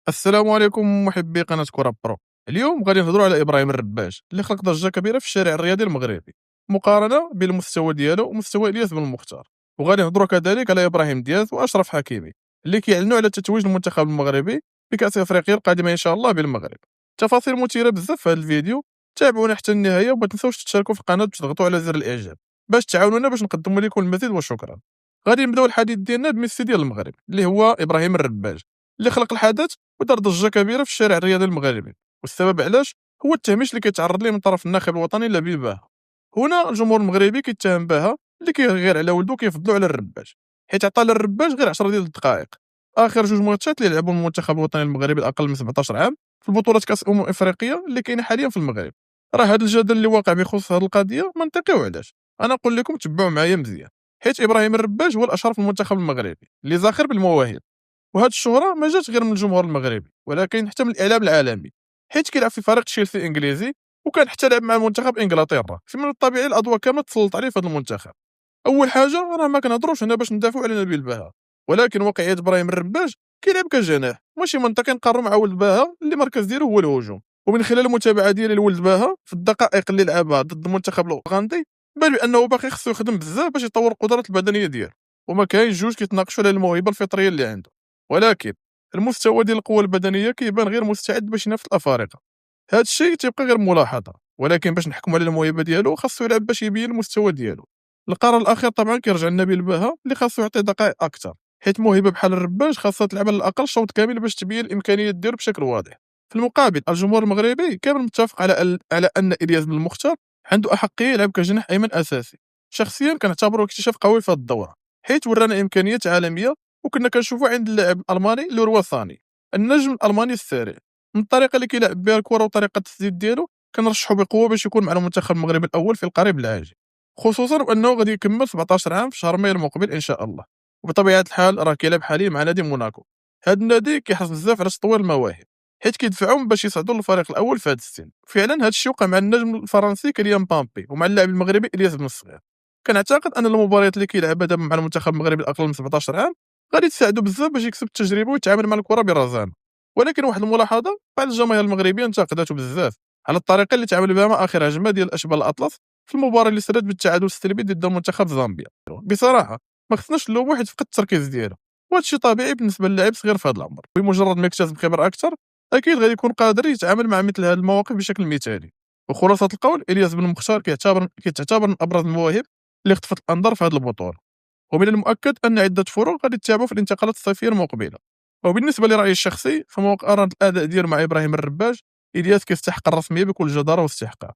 السلام عليكم محبي قناة كرة برو. اليوم غادي نهضروا على ابراهيم الرباش اللي خلق ضجة كبيرة في الشارع الرياضي المغربي، مقارنة بين المستوى ديالو ومستوى الياس بن المختار. وغادي نهضروا كذلك على ابراهيم دياز واشرف حكيمي اللي كيعلنوا على تتويج المنتخب المغربي بكأس افريقيا القادمة ان شاء الله بالمغرب. تفاصيل مثيرة بزاف في هذا الفيديو، تابعونا حتى النهاية وما تنسوش تشتركوا في القناة وتضغطوا على زر الاعجاب باش تعاونونا باش نقدموا لكم المزيد، وشكرا. غادي نبداو الحديث ديالنا بميسي ديال المغرب اللي هو ابراهيم الرباش اللي خلق الحدث ودار ضجه كبيره في الشارع الرياضي المغربي. والسبب علاش هو التهميش اللي كيتعرض ليه من طرف الناخب الوطني لبيب باها. هنا الجمهور المغربي كيتهم باها اللي كيغير على ولده كيفضلوا على الرباش، حيت عطى للرباش غير 10 ديال الدقائق اخر جوج ماتشات اللي لعبوا المنتخب الوطني المغربي الاقل من 17 عام في البطولات كاس افريقيا اللي كاينه حاليا في المغرب. راه هذا الجدل اللي واقع بخصوص هذه القضيه منطقي، وعلاش انا نقول لكم تبعوا معايا مزيان. حيت ابراهيم الرباش هو الاشرف المنتخب المغربي اللي زاخر بالمواهب، وهاد الشهرة ما جاتش غير من الجمهور المغربي ولكن حتى من الإعلام العالمي، حيت كيلعب في فريق تشيلسي الإنجليزي وكان حتى لعب مع منتخب إنجلترا، فمن الطبيعي الأضواء كاملة تسلط عليه في هذا المنتخب. أول حاجة راه ما كنهضروش هنا باش ندافعوا على نبيل باها، ولكن واقعية إبراهيم الرباج كيلعب كجناح، ماشي منطقي نقارنو مع ولد باها اللي المركز ديالو هو الهجوم. ومن خلال المتابعة ديالي لولد باها في الدقائق اللي لعبها ضد المنتخب الأوغندي بان بأنه باقي خصو يخدم بزاف باش يطور القدرات البدنية ديالو، وما كاينش جوج كيتناقشوا على الموهبة الفطرية اللي عنده. ولكن المستوى ديال القوة البدنية كيبان غير مستعد باش ينافس الأفارقة. هاد الشيء تيبقى غير ملاحظة، ولكن باش نحكموا على الموهبة ديالو خاصو يلعب باش يبين المستوى ديالو. القرار الأخير طبعا كيرجع لنبيل باها اللي خاصو يعطي دقائق أكثر، حيت موهبة بحال الرباج خاصها تلعب على الأقل شوط كامل باش تبين الإمكانيات ديالو بشكل واضح. في المقابل الجمهور المغربي كامل متفق على أن إلياس بن المختار عنده أحقية يلعب كجناح أيمن أساسي. شخصيا كنعتبره اكتشاف قوي في هاد الدورة، حيت ورانا إمكانيات عالمية وكنا كنشوفو عند اللاعب الألماني لوروا ثاني، النجم الألماني السريع. من الطريقة اللي كيلعب بها الكرة وطريقة التسديد ديالو كنرشحو بقوة باش يكون مع المنتخب المغربي الأول في القريب العاجل، خصوصا وأنه غادي يكمل 17 عام في شهر مايو المقبل إن شاء الله. وبطبيعة الحال راه كيلعب حاليا مع نادي موناكو. هاد النادي كيحرص بزاف على تطوير المواهب، حيت كيدفعهم باش يصعدوا للفريق الأول في هاد السن. فعلا هاد الشيء وقع مع النجم الفرنسي كيليان مبابي ومع اللاعب المغربي إلياس بن الصغير. كنعتقد أن المباريات اللي كيلعبها دابا مع المنتخب المغربي الأقل من 17 عام غادي تساعدو بزاف باش يكسب التجربة ويتعامل مع الكرة برزانة. ولكن واحد الملاحظة، بعض الجماهير المغربية انتقدته بزاف على الطريقة اللي تعامل بها مع آخر هجمة ديال الأشبال الأطلس في المباراة اللي سالت بالتعادل السلبي ضد منتخب زامبيا. بصراحة ما خصناش نلوم واحد فقد التركيز ديالو، وهذا الشيء طبيعي بالنسبة للاعب صغير في هذا العمر، بمجرد ما يكتسب خبرة أكثر أكيد غادي يكون قادر يتعامل مع مثل هذه المواقف بشكل مثالي. وخلاصة القول إلياس بن مختار كيتعتبر من أبرز المواهب اللي خطفت الأنظار في هذه البطولة، ومن المؤكد أن عدة فروق غادي تتابعوا في الانتقالات الصيفية المقبلة. وبالنسبة لرأيي الشخصي فمقارنة الأداء ديالو مع إبراهيم الرباج، إلياس كيستحق الرسمية بكل جدارة واستحقاق.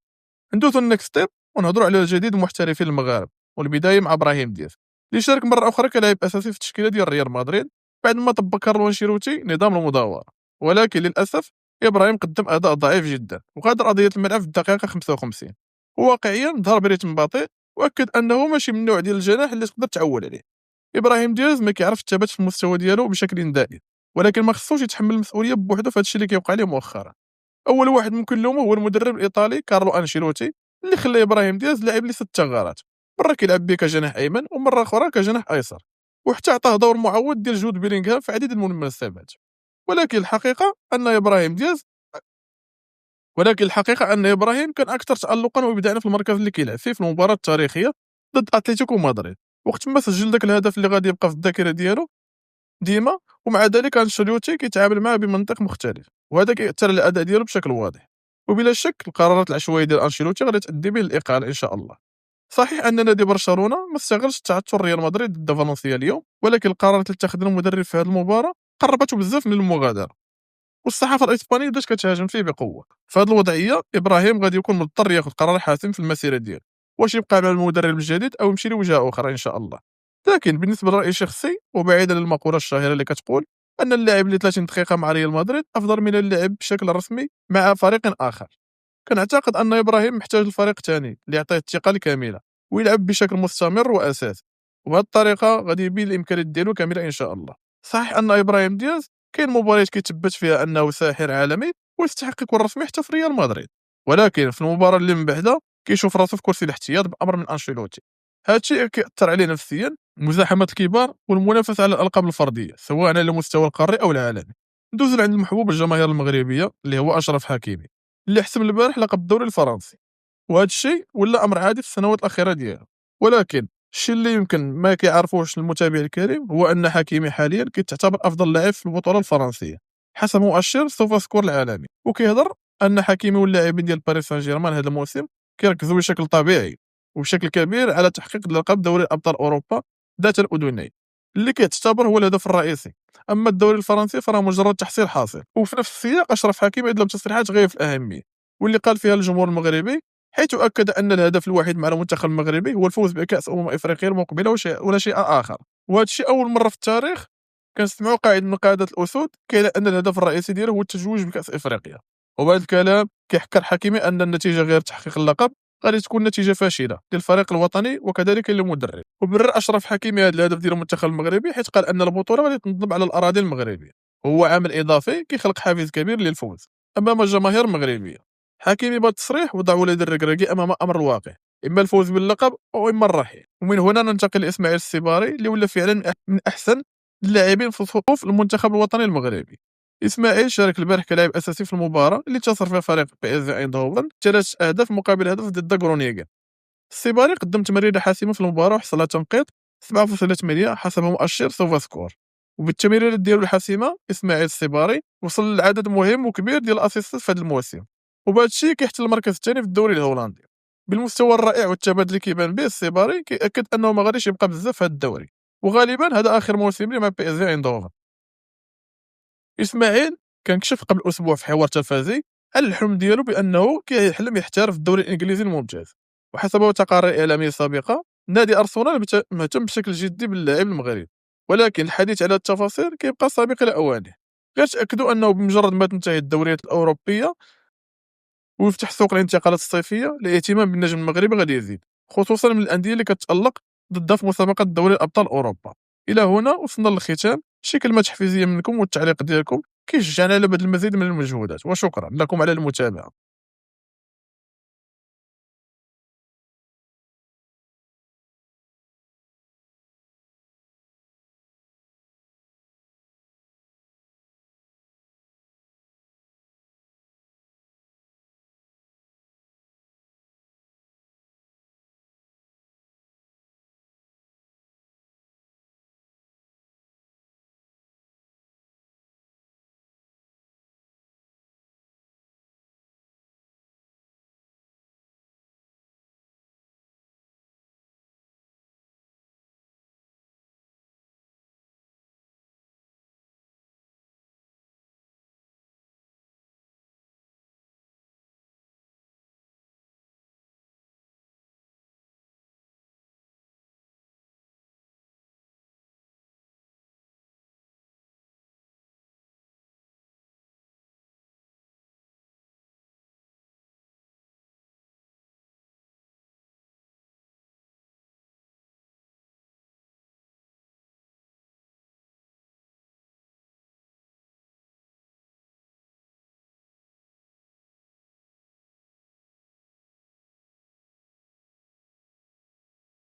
ندوزو للنكست ستيب ونهضروا على جديد المحترفين المغاربه، والبدايه مع ابراهيم دياز اللي شارك مره اخرى كلاعب اساسي في التشكيله ديال ريال مدريد بعد ما طبق كارلو انشيلوتي نظام المداوره. ولكن للاسف ابراهيم قدم اداء ضعيف جدا وغادر ارضيه الملعب في الدقيقه 55، وواقعيا ظهر بريتم بطيء واكد انه ماشي من النوع ديال الجناح اللي تقدر تعول عليه. ابراهيم دياز ما كيعرفش الثبات في المستوى ديالو بشكل دائم، ولكن ما خصوش يتحمل المسؤوليه بوحدو في هذا الشيء اللي كيوقع ليه مؤخرا. اول واحد ممكن نلومه هو المدرب الايطالي كارلو انشيلوتي اللي خلى ابراهيم دياز لاعب لي 6 ثغرات، مره كيلعب بيه كجناح ايمن ومره اخرى كجناح ايسر، وحتى عطاه دور معوض ديال جود بيلينغهام في عديد من المناسبات. ولكن الحقيقه ان ابراهيم دياز ولكن الحقيقه ان ابراهيم كان اكثر تالقا وابداعا في المركز اللي كيلعب فيه في المباراه التاريخيه ضد اتلتيكو مدريد، وقت ما سجل ذاك الهدف اللي غادي يبقى في الذاكره ديالو ديما. ومع ذلك انشيلوتي كيتعامل معاه بمنطق مختلف، وهذا كيأثر على الاداء ديالو بشكل واضح. وبلا شك القرارات العشوائيه ديال انشيلوتي غادي تؤدي به للاقاله ان شاء الله. صحيح ان نادي برشلونه ما استغلش تعثر ريال مدريد ضد فالنسيا اليوم، ولكن القرارات اللي اتخذها المدرب في هذه المباراه قربته بزاف من المغادره، والصحافه الاسبانيه بدات كتهاجم فيه بقوه. في هذه الوضعيه ابراهيم غادي يكون مضطر ياخذ قرار حاسم في المسيره ديالو، واش يبقى مع المدرب الجديد او يمشي لوجهه اخرى ان شاء الله. لكن بالنسبه لرايي الشخصي وبعيدا عن المقوله الشهيره اللي كتقول ان اللاعب اللي 30 دقيقه مع ريال مدريد افضل من اللعب بشكل رسمي مع فريق اخر، كنعتقد ان ابراهيم محتاج لفريق ثاني اللي يعطيه الثقه الكامله ويلعب بشكل مستمر واساسي، وبهذه الطريقه غادي يبين الامكانيات ديالو كامله ان شاء الله. صحيح ان ابراهيم دياز كاين مباريات كيتثبت فيها انه ساحر عالمي ويستحق يكون رسمي حتى في ريال مدريد، ولكن في المباراه اللي من بعدها كيشوف راسو في كرسي الاحتياط بامر من انشيلوتي. هذا الشيء كيأثر عليه نفسيا، مزاحمه الكبار والمنافسه على الالقاب الفرديه سواء على المستوى القاري او العالمي. ندوزو لعند المحبوب الجماهير المغربية اللي هو أشرف حكيمي، اللي حسم البارح لقب الدوري الفرنسي، وهذا الشيء ولا أمر عادي في السنوات الأخيرة ديالو. ولكن الشيء اللي يمكن ما كيعرفوش المتابع الكريم هو أن حكيمي حاليا كيتعتبر أفضل لاعب في البطولة الفرنسية حسب مؤشر سوفا سكور العالمي، وكيهضر أن حكيمي واللاعبين ديال باريس سان جيرمان هذا الموسم كيركزوا بشكل طبيعي وبشكل كبير على تحقيق لقب دوري أبطال أوروبا ذات الأذنين، اللي كيعتبر هو الهدف الرئيسي. أما الدوري الفرنسي فراه مجرد تحصيل حاصل. وفي نفس السياق أشرف حكيمي أدلى بتصريحات غاية في الأهمية، واللي قال فيها الجمهور المغربي، حيث أكد أن الهدف الوحيد مع المنتخب المغربي هو الفوز بكأس أفريقيا المقبلة ولا شيء آخر. وهذا الشيء أول مرة في التاريخ كنسمعوا قائد من قادة الأسود كيقول أن الهدف الرئيسي ديالو هو التتويج بكأس إفريقيا. وبهذا الكلام كيحكر حكيمي أن النتيجة غير تحقيق اللقب غادي تكون نتيجة فاشلة للفريق الوطني وكذلك للمدرب. وبرر أشرف حكيمي هذا الهدف ديال المنتخب المغربي حيث قال أن البطولة غادي تنظم على الأراضي المغربية، وهو عامل إضافي كيخلق حافز كبير للفوز أمام الجماهير المغربية. حكيمي بهذا التصريح وضع وليد الركراكي أمام أمر الواقع، إما الفوز باللقب أو إما الرحيل. ومن هنا ننتقل لإسماعيل السيباري اللي ولا فعلا من أحسن اللاعبين في صفوف المنتخب الوطني المغربي. إسماعيل شارك البارح كلاعب أساسي في المباراة اللي انتصر فيها فريق بي اس في ايندهوفن 3 أهداف مقابل هدف ضد غرونيغا. السيباري قدم تمريرة حاسمة في المباراة وحصل تنقيط 7.8 حسب مؤشر سوفا سكور. وبالتمريرات ديالو الحاسمة إسماعيل السيباري وصل لعدد مهم وكبير ديال الأسيستات في هذا الموسم، وبهذا الشيء كيحتل المركز الثاني في الدوري الهولندي. بالمستوى الرائع والثبات اللي كيبان به السيباري كيأكد أنه ما غاديش يبقى بزاف في هذا الدوري، وغالبا هذا آخر موسم ليه مع بي اس في ايندهوفن. إسماعيل كان كشف قبل أسبوع في حوار تلفزي على الحلم ديالو بأنه كيحلم يحترف في الدوري الإنجليزي الممتاز. وحسب تقارير إعلامية سابقة نادي أرسنال مهتم بشكل جدي باللاعب المغربي، ولكن الحديث على التفاصيل كيبقى سابق إلى أوانه. غير تأكدوا أنه بمجرد ما تنتهي الدوريات الأوروبية ويفتح سوق الانتقالات الصيفية الاهتمام بالنجم المغربي غادي يزيد، خصوصا من الأندية اللي كتألق ضدها في مسابقة دوري الأبطال أوروبا. إلى هنا وصلنا للختام، شي كلمة تحفيزية منكم والتعليق ديالكم كيشجعنا على بذل المزيد من المجهودات، وشكرا لكم على المتابعة.